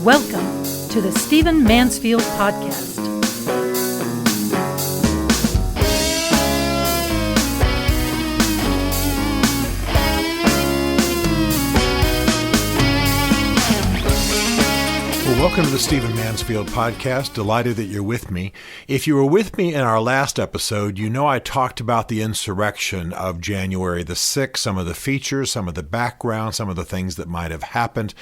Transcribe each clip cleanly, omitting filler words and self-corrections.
Welcome to the Stephen Mansfield Podcast. Welcome to the Stephen Mansfield Podcast. Delighted that you're with me. If you were with me in our last episode, you know I talked about the insurrection of January the 6th, some of the features, some of the background, some of the things that might have happened.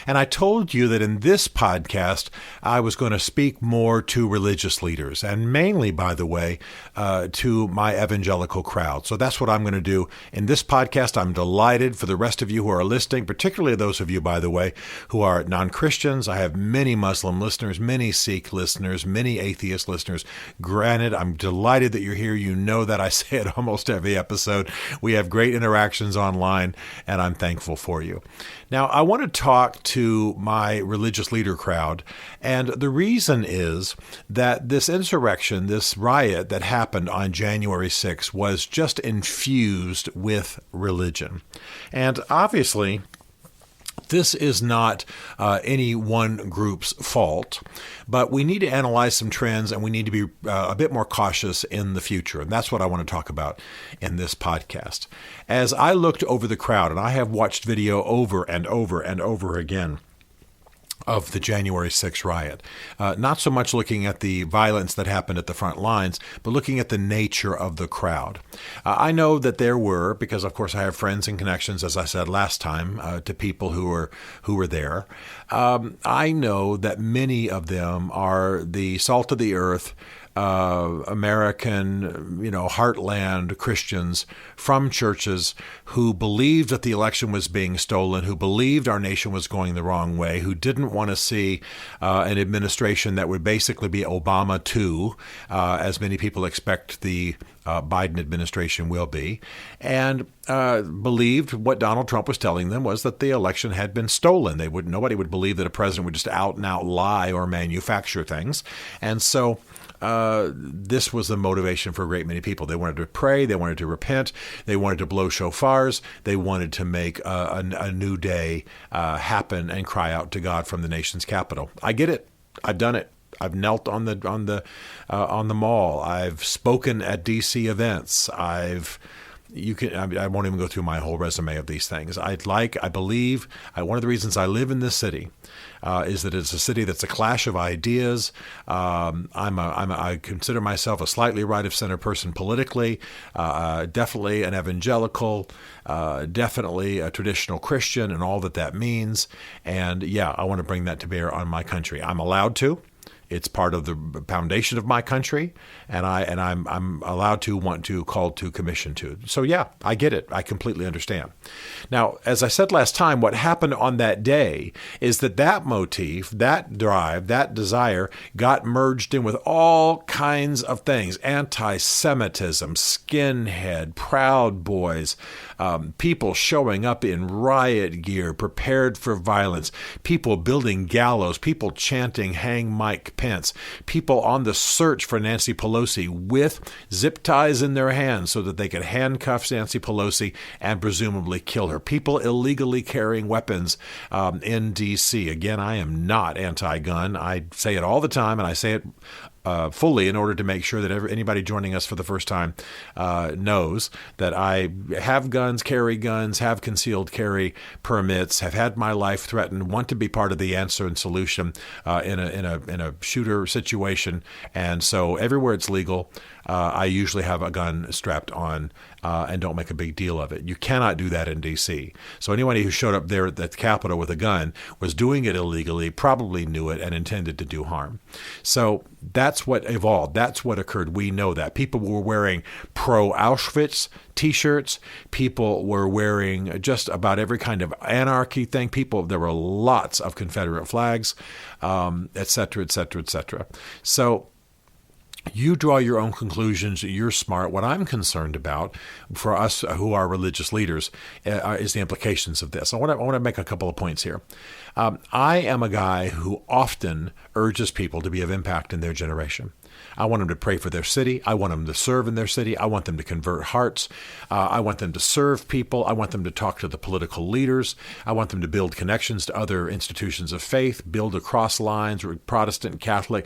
And I told you that in this podcast, I was going to speak more to religious leaders, and mainly, by the way, to my evangelical crowd. So that's what I'm going to do in this podcast. I'm delighted for the rest of you who are listening, particularly those of you, by the way, who are non-Christians. I have many Muslim listeners, many Sikh listeners, many atheist listeners. Granted, I'm delighted that you're here. You know that I say it almost every episode. We have great interactions online, and I'm thankful for you. Now, I want to talk to my religious leader crowd, and the reason is that this insurrection, this riot that happened on January 6th was just infused with religion. And obviously, this is not any one group's fault, but we need to analyze some trends, and we need to be a bit more cautious in the future. And that's what I want to talk about in this podcast. As I looked over the crowd, and I have watched video over and over and over again of the January 6th riot, not so much looking at the violence that happened at the front lines, but looking at the nature of the crowd. I know that there were, because of course I have friends and connections, as I said last time, to people who were there. I know that many of them are the salt of the earth, American, heartland Christians from churches who believed that the election was being stolen, who believed our nation was going the wrong way, who didn't want to see an administration that would basically be Obama 2, as many people expect the Biden administration will be, and believed what Donald Trump was telling them was that the election had been stolen. Nobody would believe that a president would just out and out lie or manufacture things. And so this was the motivation for a great many people. They wanted to pray, they wanted to repent, they wanted to blow shofars, they wanted to make a new day happen and cry out to God from the nation's capital. I get it. I've done it. I've knelt on the mall. I've spoken at DC events. I won't even go through my whole resume of these things. One of the reasons I live in this city is that it's a city that's a clash of ideas. I consider myself a slightly right of center person politically, definitely an evangelical, definitely a traditional Christian, and all that means. And yeah, I want to bring that to bear on my country. I'm allowed to. It's part of the foundation of my country, and I'm allowed to, want to, called to, commissioned to. So yeah, I get it. I completely understand. Now, as I said last time, what happened on that day is that motif, that drive, that desire got merged in with all kinds of things: anti-Semitism, skinhead, Proud Boys, people showing up in riot gear, prepared for violence, people building gallows, people chanting "Hang Mike Pence," people on the search for Nancy Pelosi with zip ties in their hands so that they could handcuff Nancy Pelosi and presumably kill her, people illegally carrying weapons in D.C. Again, I am not anti-gun. I say it all the time, and I say it fully in order to make sure that anybody joining us for the first time knows that I have guns, carry guns, have concealed carry permits, have had my life threatened, want to be part of the answer and solution in a shooter situation. And so everywhere it's legal, I usually have a gun strapped on and don't make a big deal of it. You cannot do that in D.C. So anybody who showed up there at the Capitol with a gun was doing it illegally, probably knew it, and intended to do harm. So that's what evolved. That's what occurred. We know that. People were wearing pro-Auschwitz T-shirts. People were wearing just about every kind of anarchy thing. There were lots of Confederate flags, et cetera, et cetera, et cetera. So you draw your own conclusions. You're smart. What I'm concerned about for us who are religious leaders is the implications of this. I want to make a couple of points here. I am a guy who often urges people to be of impact in their generation. I want them to pray for their city. I want them to serve in their city. I want them to convert hearts. I want them to serve people. I want them to talk to the political leaders. I want them to build connections to other institutions of faith, build across lines, Protestant, Catholic,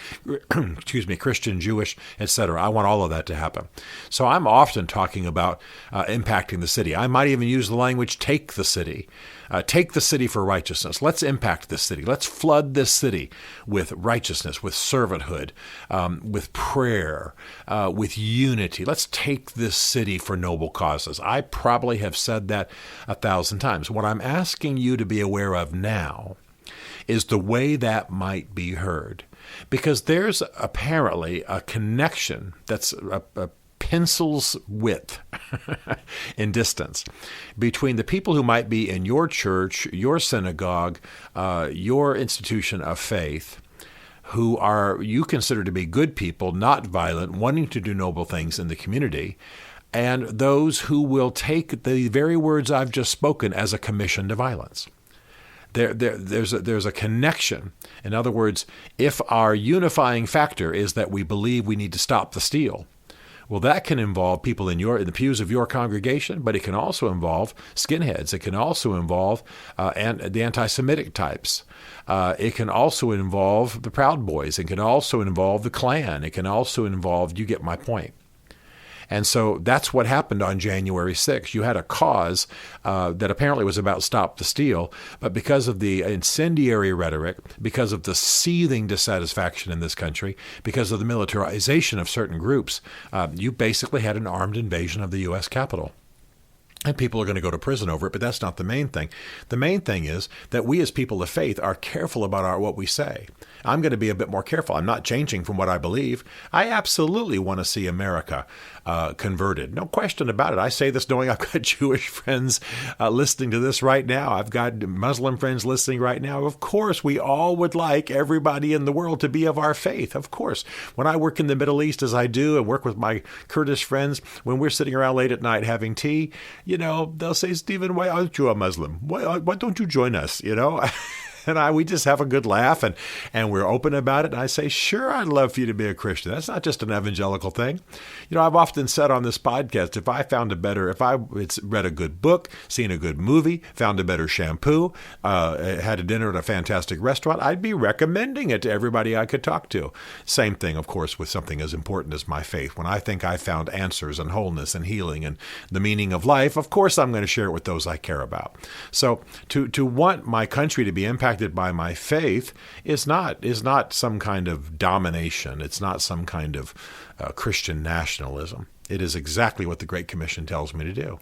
Christian, Jewish, etc. I want all of that to happen. So I'm often talking about impacting the city. I might even use the language, take the city. Take the city for righteousness. Let's impact this city. Let's flood this city with righteousness, with servanthood, with prayer, with unity. Let's take this city for noble causes. I probably have said that 1,000 times. What I'm asking you to be aware of now is the way that might be heard. Because there's apparently a connection that's a pencil's width in distance between the people who might be in your church, your synagogue, your institution of faith, who are you consider to be good people, not violent, wanting to do noble things in the community, and those who will take the very words I've just spoken as a commission to violence. There's a connection. In other words, if our unifying factor is that we believe we need to stop the steal, well, that can involve people in the pews of your congregation, but it can also involve skinheads. It can also involve the anti-Semitic types. It can also involve the Proud Boys. It can also involve the Klan. It can also involve, you get my point. And so that's what happened on January 6th. You had a cause that apparently was about stop the steal, but because of the incendiary rhetoric, because of the seething dissatisfaction in this country, because of the militarization of certain groups, you basically had an armed invasion of the U.S. Capitol. And people are going to go to prison over it, but that's not the main thing. The main thing is that we as people of faith are careful about what we say. I'm going to be a bit more careful. I'm not changing from what I believe. I absolutely want to see America converted. No question about it. I say this knowing I've got Jewish friends listening to this right now. I've got Muslim friends listening right now. Of course, we all would like everybody in the world to be of our faith. Of course. When I work in the Middle East, as I do, and work with my Kurdish friends, when we're sitting around late at night having tea, they'll say, Stephen, why aren't you a Muslim? Why don't you join us? And we just have a good laugh and we're open about it. And I say, sure, I'd love for you to be a Christian. That's not just an evangelical thing. I've often said on this podcast, if I read a good book, seen a good movie, found a better shampoo, had a dinner at a fantastic restaurant, I'd be recommending it to everybody I could talk to. Same thing, of course, with something as important as my faith. When I think I found answers and wholeness and healing and the meaning of life, of course I'm going to share it with those I care about. So to want my country to be impacted by my faith is not some kind of domination. It's not some kind of Christian nationalism. It is exactly what the Great Commission tells me to do.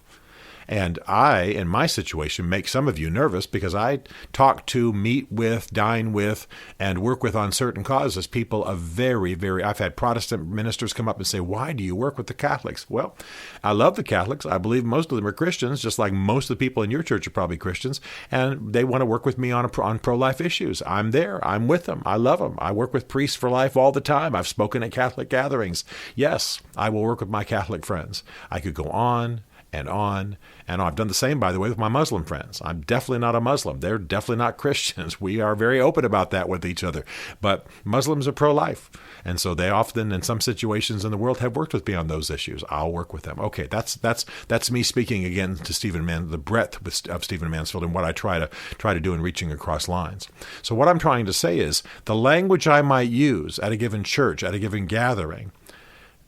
And I, in my situation, make some of you nervous because I talk to, meet with, dine with, and work with on certain causes people of I've had Protestant ministers come up and say, why do you work with the Catholics? Well, I love the Catholics. I believe most of them are Christians, just like most of the people in your church are probably Christians, and they want to work with me on pro-life issues. I'm there. I'm with them. I love them. I work with priests for life all the time. I've spoken at Catholic gatherings. Yes, I will work with my Catholic friends. I could go on and on and on. I've done the same, by the way, with my Muslim friends. I'm definitely not a Muslim. They're definitely not Christians. We are very open about that with each other. But Muslims are pro-life. And so they often, in some situations in the world, have worked with me on those issues. I'll work with them. Okay, that's me speaking again to Stephen the breadth of Stephen Mansfield and what I try to do in reaching across lines. So what I'm trying to say is the language I might use at a given church, at a given gathering,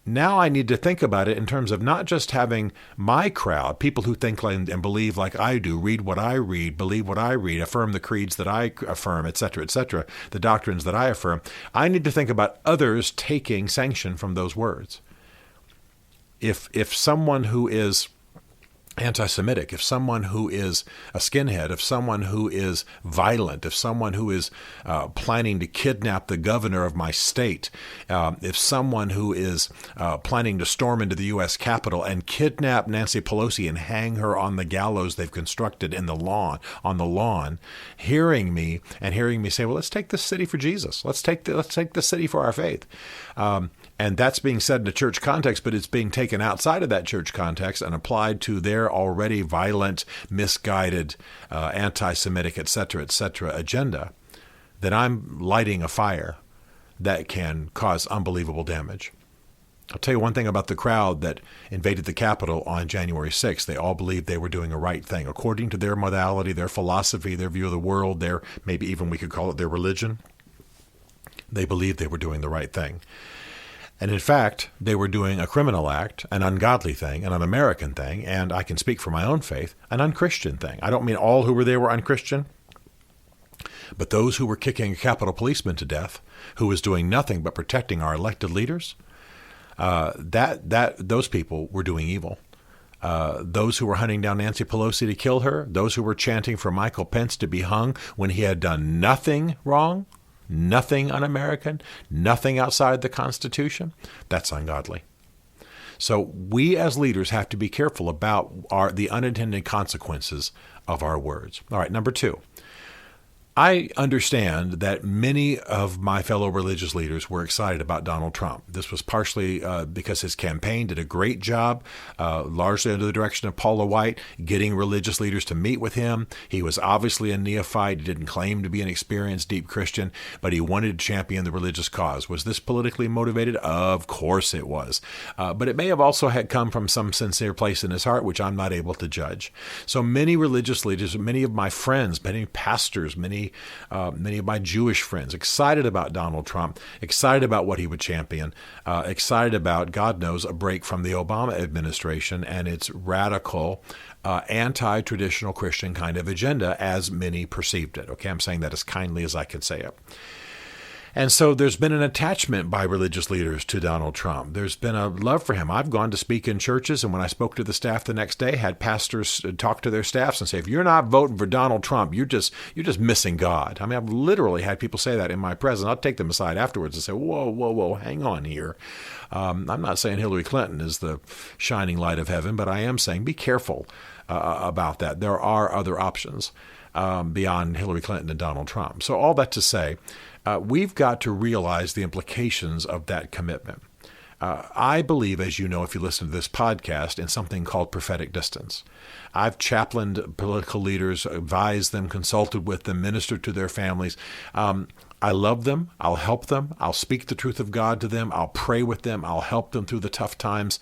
now I need to think about it in terms of not just having my crowd, people who think and believe like I do, read what I read, believe what I read, affirm the creeds that I affirm, et cetera, the doctrines that I affirm. I need to think about others taking sanction from those words. If someone who is anti-Semitic, if someone who is a skinhead, if someone who is violent, if someone who is planning to kidnap the governor of my state, if someone who is planning to storm into the U.S. Capitol and kidnap Nancy Pelosi and hang her on the gallows they've constructed on the lawn, hearing me say, well, let's take this city for Jesus. Let's take the city for our faith. And that's being said in a church context, but it's being taken outside of that church context and applied to their already violent, misguided, anti-Semitic, et cetera, agenda, then I'm lighting a fire that can cause unbelievable damage. I'll tell you one thing about the crowd that invaded the Capitol on January 6th. They all believed they were doing a right thing. According to their modality, their philosophy, their view of the world, their, maybe even we could call it their religion, they believed they were doing the right thing. And in fact, they were doing a criminal act, an ungodly thing, an un-American thing, and I can speak for my own faith, an unchristian thing. I don't mean all who were there were unchristian, but those who were kicking a Capitol policeman to death, who was doing nothing but protecting our elected leaders, those people were doing evil. Those who were hunting down Nancy Pelosi to kill her, those who were chanting for Michael Pence to be hung when he had done nothing wrong, nothing un-American, nothing outside the Constitution, that's ungodly. So we as leaders have to be careful about the unintended consequences of our words. All right, number 2. I understand that many of my fellow religious leaders were excited about Donald Trump. This was partially because his campaign did a great job, largely under the direction of Paula White, getting religious leaders to meet with him. He was obviously a neophyte. He didn't claim to be an experienced, deep Christian, but he wanted to champion the religious cause. Was this politically motivated? Of course it was. But it may have also had come from some sincere place in his heart, which I'm not able to judge. So many religious leaders, many of my friends, many pastors, many of my Jewish friends, excited about Donald Trump, excited about what he would champion, excited about, God knows, a break from the Obama administration and its radical, anti-traditional Christian kind of agenda, as many perceived it. Okay, I'm saying that as kindly as I can say it. And so there's been an attachment by religious leaders to Donald Trump. There's been a love for him. I've gone to speak in churches, and when I spoke to the staff the next day, had pastors talk to their staffs and say, if you're not voting for Donald Trump, you're just missing God. I mean, I've literally had people say that in my presence. I'll take them aside afterwards and say, whoa, hang on here. I'm not saying Hillary Clinton is the shining light of heaven, but I am saying be careful about that. There are other options beyond Hillary Clinton and Donald Trump. So all that to say, we've got to realize the implications of that commitment. I believe, as you know, if you listen to this podcast, in something called prophetic distance. I've chaplained political leaders, advised them, consulted with them, ministered to their families. I love them. I'll help them. I'll speak the truth of God to them. I'll pray with them. I'll help them through the tough times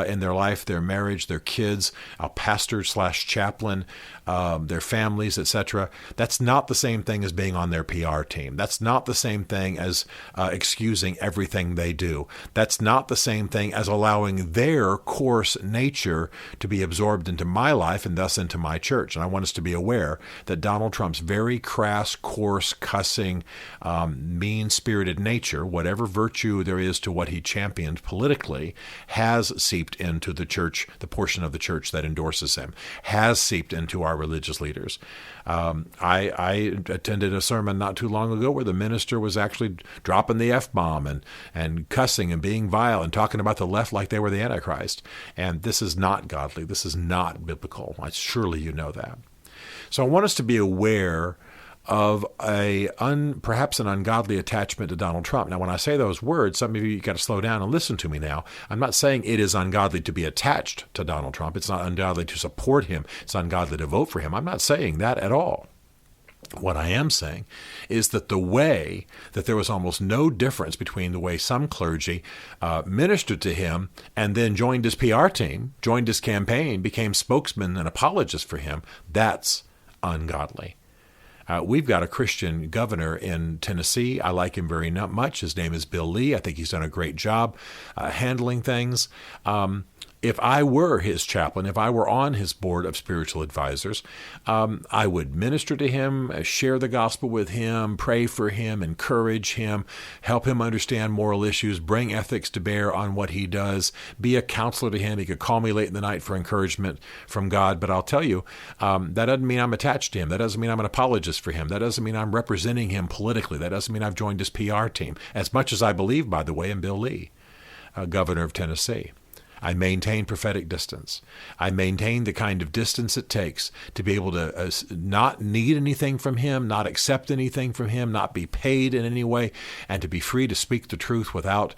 in their life, their marriage, their kids. I'll pastor/chaplain their families, etc. That's not the same thing as being on their PR team. That's not the same thing as excusing everything they do. That's not the same thing as allowing their coarse nature to be absorbed into my life and thus into my church. And I want us to be aware that Donald Trump's very crass, coarse, cussing, mean-spirited nature, whatever virtue there is to what he championed politically, has seeped into the church, the portion of the church that endorses him, has seeped into our religious leaders. I attended a sermon not too long ago where the minister was actually dropping the F-bomb and cussing and being vile and talking about the left like they were the Antichrist. And this is not godly. This is not biblical. Surely you know that. So I want us to be aware of perhaps an ungodly attachment to Donald Trump. Now, when I say those words, some of you got to slow down and listen to me now. I'm not saying it is ungodly to be attached to Donald Trump. It's not ungodly to support him. It's ungodly to vote for him. I'm not saying that at all. What I am saying is that the way that there was almost no difference between the way some clergy ministered to him and then joined his PR team, joined his campaign, became spokesman and apologist for him, that's ungodly. We've got a Christian governor in Tennessee. I like him very much. His name is Bill Lee. I think he's done a great job handling things. If I were his chaplain, if I were on his board of spiritual advisors, I would minister to him, share the gospel with him, pray for him, encourage him, help him understand moral issues, bring ethics to bear on what he does, be a counselor to him. He could call me late in the night for encouragement from God, but I'll tell you, that doesn't mean I'm attached to him. That doesn't mean I'm an apologist for him. That doesn't mean I'm representing him politically. That doesn't mean I've joined his PR team, as much as I believe, by the way, in Bill Lee, governor of Tennessee. I maintain prophetic distance. I maintain the kind of distance it takes to be able to not need anything from him, not accept anything from him, not be paid in any way, and to be free to speak the truth without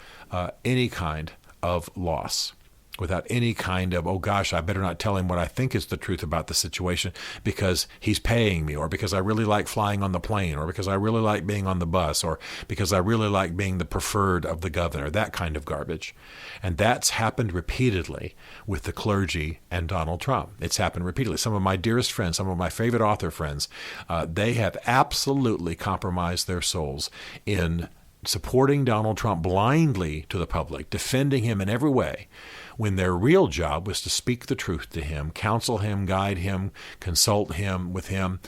any kind of loss. without any kind of, oh gosh, I better not tell him what I think is the truth about the situation because he's paying me, or because I really like flying on the plane, or because I really like being on the bus, or because I really like being the preferred of the governor, that kind of garbage. And that's happened repeatedly with the clergy and Donald Trump. It's happened repeatedly. Some of my dearest friends, some of my favorite author friends, they have absolutely compromised their souls in supporting Donald Trump blindly to the public, defending him in every way, when their real job was to speak the truth to him, counsel him, guide him, consult him with him,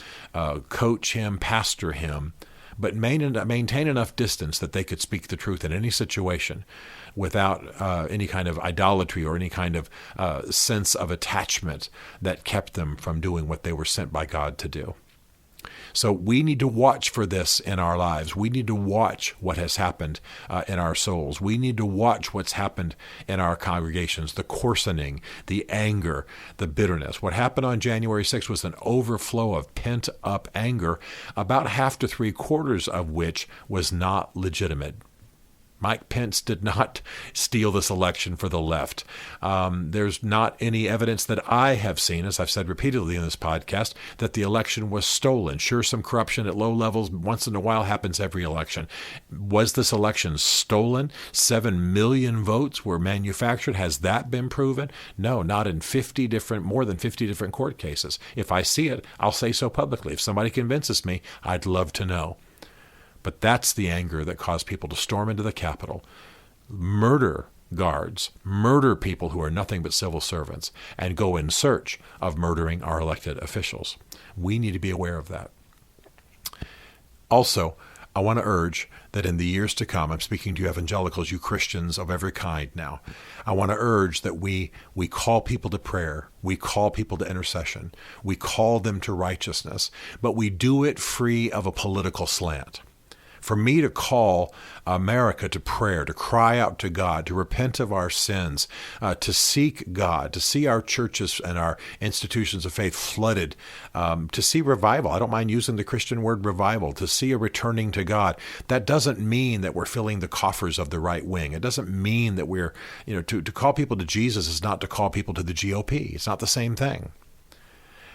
coach him, pastor him, but maintain enough distance that they could speak the truth in any situation without any kind of idolatry or any kind of sense of attachment that kept them from doing what they were sent by God to do. So we need to watch for this in our lives. We need to watch what has happened in our souls. We need to watch what's happened in our congregations, the coarsening, the anger, the bitterness. What happened on January 6th was an overflow of pent-up anger, about half to three-quarters of which was not legitimate. Mike Pence did not steal this election for the left. There's not any evidence that I have seen, as I've said repeatedly in this podcast, that the election was stolen. Sure, some corruption at low levels once in a while happens every election. Was this election stolen? 7 million votes were manufactured. Has that been proven? No, not in more than 50 different court cases. If I see it, I'll say so publicly. If somebody convinces me, I'd love to know. But that's the anger that caused people to storm into the Capitol, murder guards, murder people who are nothing but civil servants, and go in search of murdering our elected officials. We need to be aware of that. Also, I want to urge that in the years to come, I'm speaking to you evangelicals, you Christians of every kind now, I want to urge that we call people to prayer, we call people to intercession, we call them to righteousness, but we do it free of a political slant. For me to call America to prayer, to cry out to God, to repent of our sins, to seek God, to see our churches and our institutions of faith flooded, to see revival. I don't mind using the Christian word revival, to see a returning to God. That doesn't mean that we're filling the coffers of the right wing. It doesn't mean that we're, to call people to Jesus is not to call people to the GOP. It's not the same thing.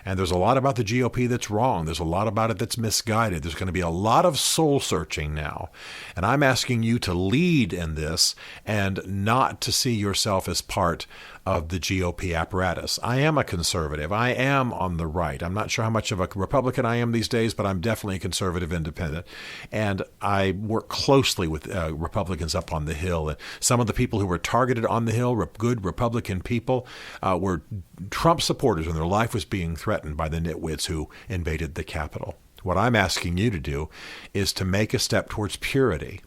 And there's a lot about the GOP that's wrong. There's a lot about it that's misguided. There's going to be a lot of soul searching now. And I'm asking you to lead in this and not to see yourself as part of the GOP apparatus. I am a conservative. I am on the right. I'm not sure how much of a Republican I am these days, but I'm definitely a conservative independent. And I work closely with Republicans up on the Hill. And some of the people who were targeted on the Hill, good Republican people, were Trump supporters when their life was being threatened by the nitwits who invaded the Capitol. What I'm asking you to do is to make a step towards purity.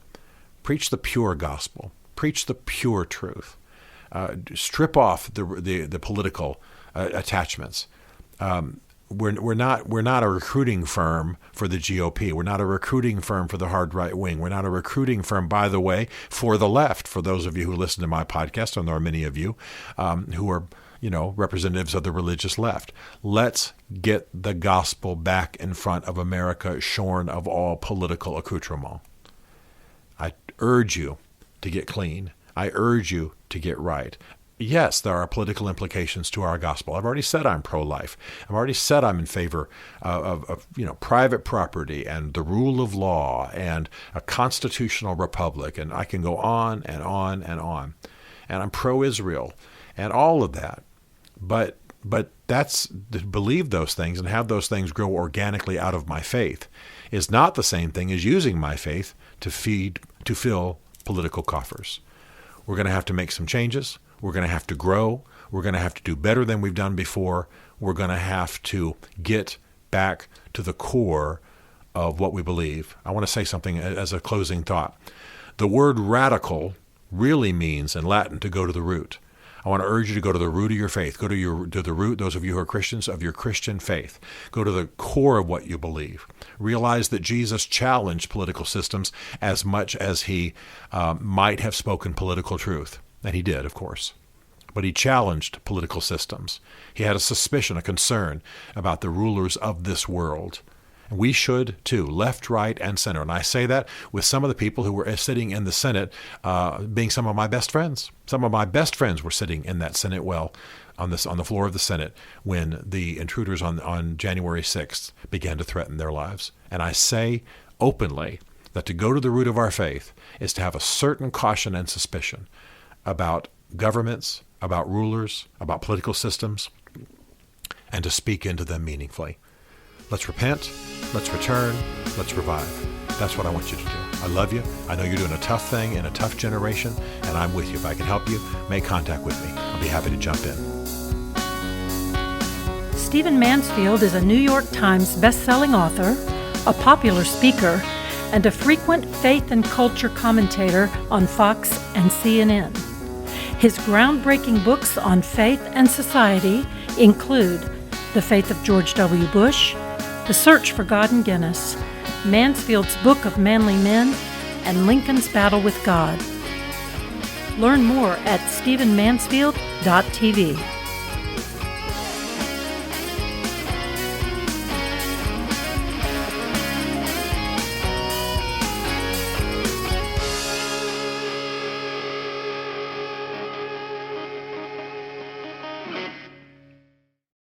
Preach the pure gospel. Preach the pure truth. Strip off the political attachments. We're not a recruiting firm for the GOP. We're not a recruiting firm for the hard right wing. We're not a recruiting firm, by the way, for the left. For those of you who listen to my podcast, and there are many of you who are representatives of the religious left. Let's get the gospel back in front of America, shorn of all political accoutrement. I urge you to get clean. I urge you to get right. Yes, there are political implications to our gospel. I've already said I'm pro-life. I've already said I'm in favor of private property and the rule of law and a constitutional republic. And I can go on and on and on. And I'm pro-Israel and all of that. But that's to believe those things and have those things grow organically out of my faith is not the same thing as using my faith to fill political coffers. We're going to have to make some changes. We're going to have to grow. We're going to have to do better than we've done before. We're going to have to get back to the core of what we believe. I want to say something as a closing thought. The word radical really means in Latin to go to the root. I want to urge you to go to the root of your faith. Go to the root, those of you who are Christians, of your Christian faith. Go to the core of what you believe. Realize that Jesus challenged political systems as much as he might have spoken political truth. And he did, of course. But he challenged political systems. He had a suspicion, a concern about the rulers of this world. We should too, left, right, and center. And I say that with some of the people who were sitting in the Senate being some of my best friends. Some of my best friends were sitting in that Senate well on the floor of the Senate when the intruders on January 6th began to threaten their lives. And I say openly that to go to the root of our faith is to have a certain caution and suspicion about governments, about rulers, about political systems, and to speak into them meaningfully. Let's repent, let's return, let's revive. That's what I want you to do. I love you. I know you're doing a tough thing in a tough generation, and I'm with you. If I can help you, make contact with me. I'll be happy to jump in. Stephen Mansfield is a New York Times best-selling author, a popular speaker, and a frequent faith and culture commentator on Fox and CNN. His groundbreaking books on faith and society include The Faith of George W. Bush, The Search for God in Guinness, Mansfield's Book of Manly Men, and Lincoln's Battle with God. Learn more at stephenmansfield.tv.